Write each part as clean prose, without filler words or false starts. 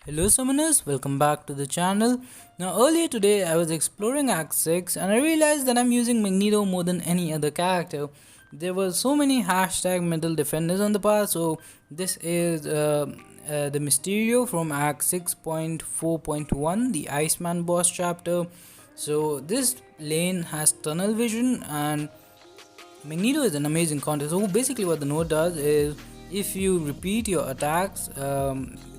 Hello summoners, welcome back to the channel. Now earlier today I was exploring Act 6 and I realized that I'm using Magneto more than any other character. There were so many hashtag metal defenders on the path, so this is the Mysterio from Act 6.4.1, the Iceman boss chapter. So this lane has tunnel vision and Magneto is an amazing counter. So basically what the node does is if you repeat your attacks,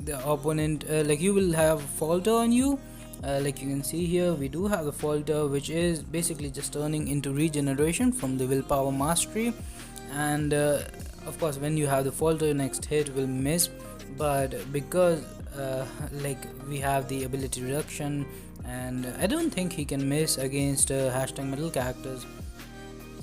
the opponent like you will have falter on you. Like you can see here, we do have the falter, which is basically just turning into regeneration from the willpower mastery. And of course, when you have the falter, next hit will miss. But because like we have the ability reduction, and I don't think he can miss against hashtag metal characters.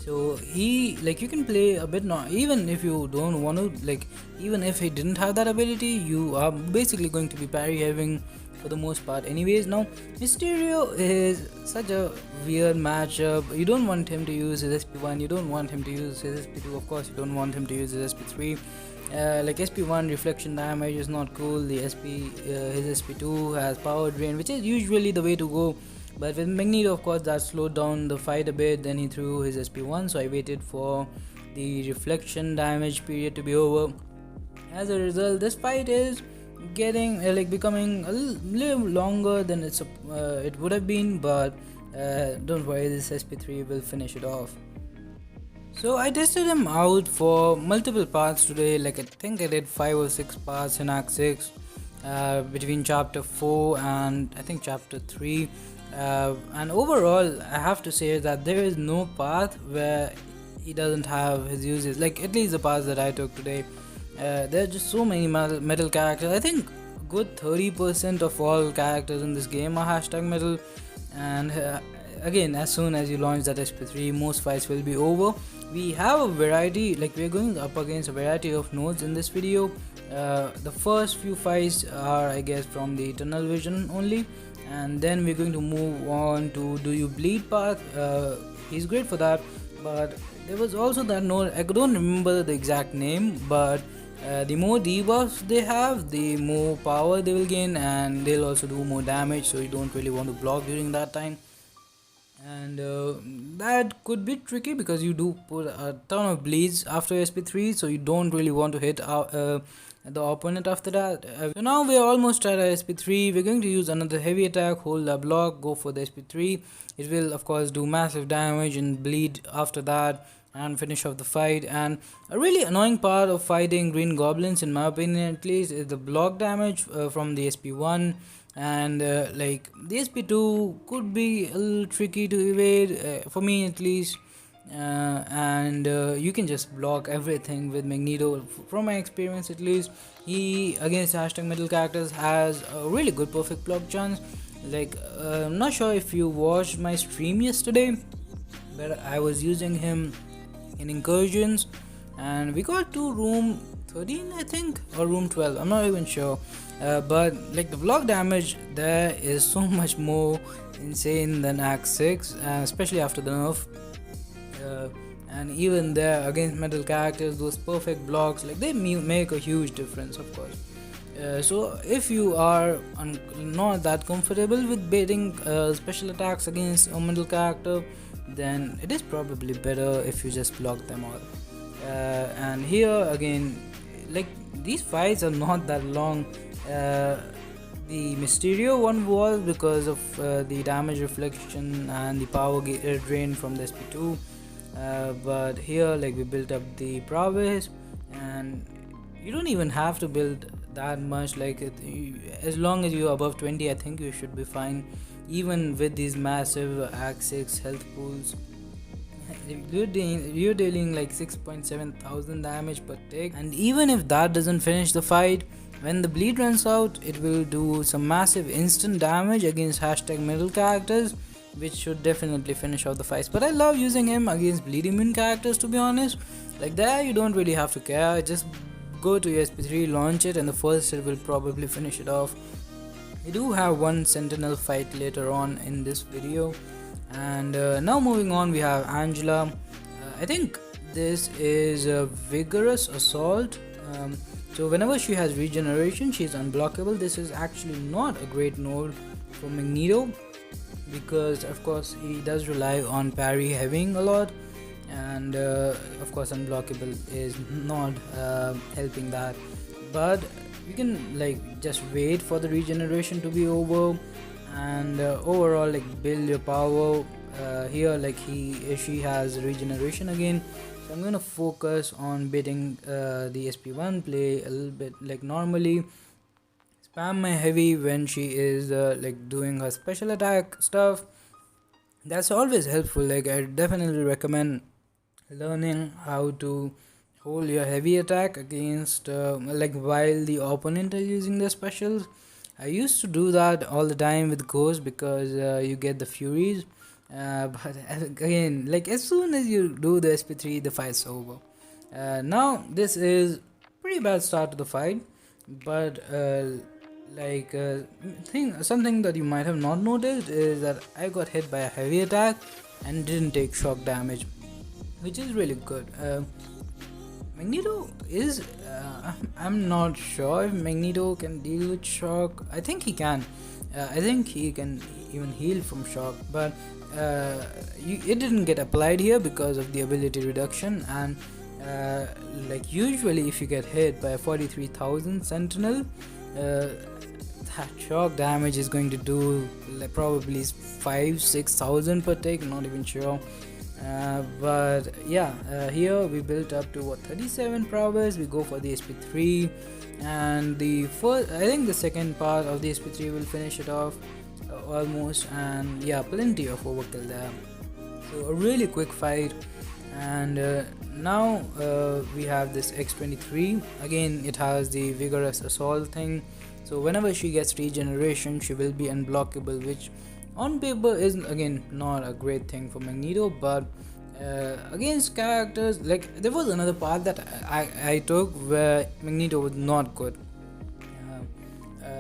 So he, like, you can play a bit, not even if you don't want to, like, even if he didn't have that ability, you are basically going to be parry having for the most part anyways. Now Mysterio is such a weird matchup. You don't want him to use his SP1, you don't want him to use his SP2, of course you don't want him to use his SP3. Like SP1 reflection damage is not cool. The his SP2 has power drain, which is usually the way to go. But with Magneto, of course, that slowed down the fight a bit. Then he threw his SP1, so I waited for the reflection damage period to be over. As a result, this fight is getting like becoming a little longer than it would have been. But don't worry, this SP3 will finish it off. So I tested him out for multiple parts today. Like I think I did 5 or 6 parts in Act 6 between chapter 4 and I think chapter 3. And overall, I have to say that there is no path where he doesn't have his uses. Like at least the paths that I took today, there are just so many metal characters. I think a good 30% of all characters in this game are hashtag metal. And again, as soon as you launch that SP3, most fights will be over. We have a variety, like we're going up against a variety of nodes in this video. The first few fights are, I guess, from the tunnel vision only, and then we're going to move on to do you bleed path. He's great for that, but there was also that node, I don't remember the exact name, but the more debuffs they have, the more power they will gain, and they'll also do more damage, so you don't really want to block during that time. And that could be tricky because you do put a ton of bleeds after SP3, so you don't really want to hit the opponent after that. So now we're almost at SP3. We're going to use another heavy attack, hold the block, go for the SP3. It will of course do massive damage and bleed after that and finish off the fight. And a really annoying part of fighting green goblins, in my opinion at least, is the block damage from the SP1. And like the SP2 could be a little tricky to evade, for me at least. And you can just block everything with Magneto. From my experience at least, he against hashtag metal characters has a really good perfect block chance. Like I'm not sure if you watched my stream yesterday, but I was using him in incursions and we got to room 13 I think, or room 12, I'm not even sure. But like the block damage there is so much more insane than Act 6, especially after the nerf. And even there against metal characters, those perfect blocks, like they make a huge difference, of course. So if you are not that comfortable with baiting special attacks against a metal character, then it is probably better if you just block them all. And here again, like these fights are not that long. The Mysterio one was because of the damage reflection and the power drain from the SP2. But here, like, we built up the prowess, and you don't even have to build that much. Like as long as you're above 20, I think you should be fine, even with these massive Act 6 health pools. You're dealing like 6.7 thousand damage per tick, and even if that doesn't finish the fight, when the bleed runs out, it will do some massive instant damage against hashtag metal characters, which should definitely finish off the fights. But I love using him against bleed immune characters, to be honest. Like there you don't really have to care, just go to your SP3, launch it, and the first hit will probably finish it off. We do have one Sentinel fight later on in this video. And now moving on, we have Angela. I think this is a vigorous assault. So whenever she has regeneration, she's unblockable. This is actually not a great node for Magneto, because of course he does rely on parry having a lot, and of course unblockable is not helping that. But you can like just wait for the regeneration to be over, and overall like build your power. Here like she has regeneration again, so I'm gonna focus on beating the SP1, play a little bit like normally, spam my heavy when she is like doing her special attack stuff. That's always helpful. Like I definitely recommend learning how to hold your heavy attack against like while the opponent is using their specials. I used to do that all the time with Ghost because you get the furies, but again like as soon as you do the SP3 the fight's over. Now this is pretty bad start to the fight, but something that you might have not noticed is that I got hit by a heavy attack and didn't take shock damage, which is really good. Magneto is I'm not sure if Magneto can deal with shock. I think he can. I think he can even heal from shock, but it didn't get applied here because of the ability reduction. And like usually if you get hit by a 43,000 Sentinel, that shock damage is going to do like probably 5,000-6,000 per take, not even sure. But yeah, here we built up to 37 prowess. We go for the SP3, and I think the second part of the SP3 will finish it off almost. And yeah, plenty of overkill there, so a really quick fight. And now we have this X23 again. It has the vigorous assault thing, so whenever she gets regeneration she will be unblockable, which on paper is again not a great thing for Magneto. But against characters, like there was another path that I took where Magneto was not good.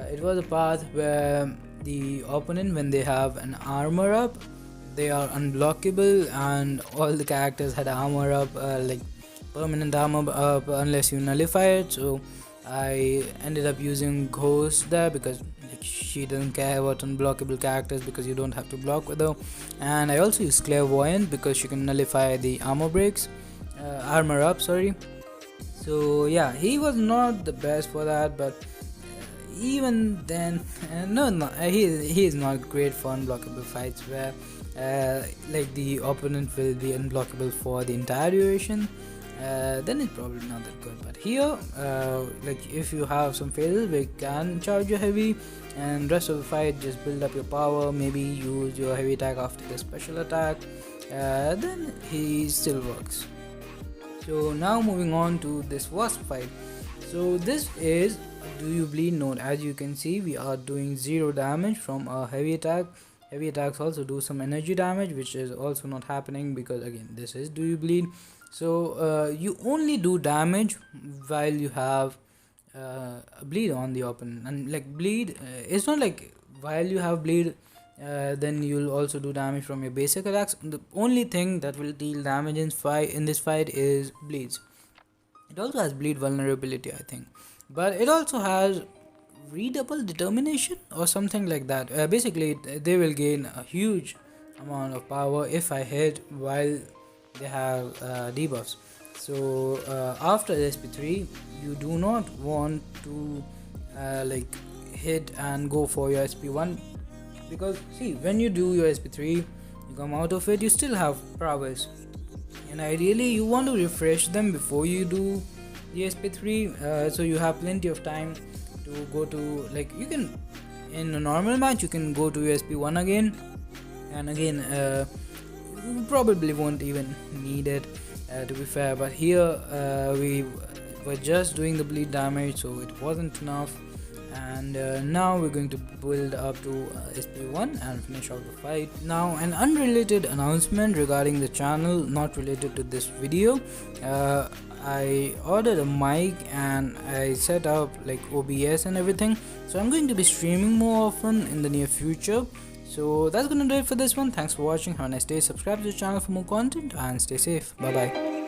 It was a path where the opponent, when they have an armor up, they are unblockable, and all the characters had armor up, like permanent armor up unless you nullify it. So I ended up using Ghost there because like she doesn't care about unblockable characters because you don't have to block with her. And I also use Clairvoyant because she can nullify the armor up, sorry. So yeah, he was not the best for that, but even then he is not great for unblockable fights where like the opponent will be unblockable for the entire duration. Then it's probably not that good. But here like if you have some phases we can charge your heavy, and rest of the fight just build up your power, maybe use your heavy attack after the special attack, then he still works. So now moving on to this Wasp fight. So this is do you bleed node. As you can see, we are doing 0 damage from our heavy attack. Heavy attacks also do some energy damage, which is also not happening because again this is do you bleed. So you only do damage while you have a bleed on the opponent, and like bleed it's not like while you have bleed then you'll also do damage from your basic attacks. The only thing that will deal damage in this fight is bleeds. It also has bleed vulnerability, I think, but it also has redouble determination or something like that. Basically they will gain a huge amount of power if I hit while they have debuffs. So after SP3 you do not want to like hit and go for your SP1, because see, when you do your SP3 you come out of it, you still have prowess, and ideally you want to refresh them before you do the SP3, so you have plenty of time to go to, like you can in a normal match you can go to your SP1 again, and again you probably won't even need it to be fair. But here we were just doing the bleed damage, so it wasn't enough. And now we're going to build up to SP1 and finish off the fight. Now an unrelated announcement regarding the channel, not related to this video. I ordered a mic and I set up like OBS and everything, so I'm going to be streaming more often in the near future. So that's gonna do it for this one. Thanks for watching. Have a nice day. Subscribe to the channel for more content and stay safe. Bye bye.